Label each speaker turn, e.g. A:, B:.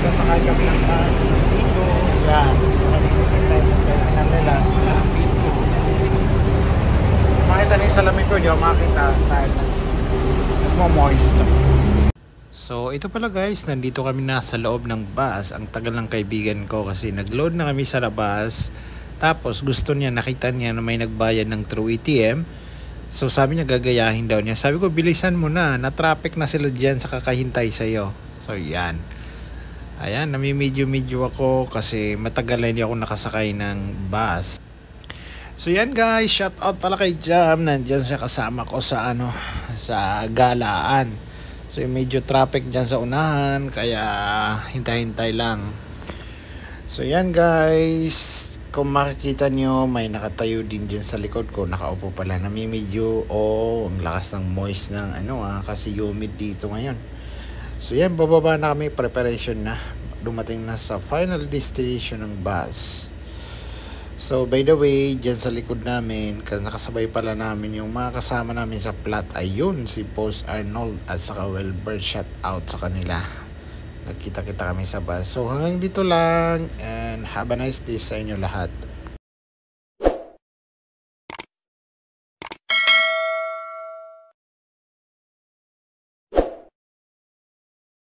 A: sasakay kami ng bus dito. Yan. Nakalimutan tayo sa terminal nila sa dito. Makita na yung salamin ko, di ako makita dahil nagmo-moist. So ito pala guys, nandito kami na sa loob ng bus. Ang tagal ng kaibigan ko kasi nag-load na kami sa labas. Tapos gusto niya, nakita niya na may nagbayad ng True ATM. So sabi niya gagayahin daw niya. Sabi ko bilisan mo na, na-traffic na sila dyan sa kakahintay sa'yo. So yan. Ayan, namimedyo-medyo ako kasi matagal na hindi ako nakasakay ng bus. So yan guys, shout out pala kay Jam. Nandyan siya kasama ko sa sa galaan. So medyo traffic dyan sa unahan, kaya hintay-hintay lang. So yan guys, kung makikita nyo, may nakatayo din dyan sa likod ko, nakaupo pala. Namimedyo, ang lakas ng moist ng kasi humid dito ngayon. So yan, bababa na kami, preparation na. Dumating na sa final destination ng bus. So by the way, dyan sa likod namin, kasi nakasabay pala namin yung mga kasama namin sa plot, ayun, si Boss Arnold at saka Wilbert, shout out sa kanila. Nagkita-kita kami sa bus. So hanggang dito lang, and have a nice day sa inyo lahat.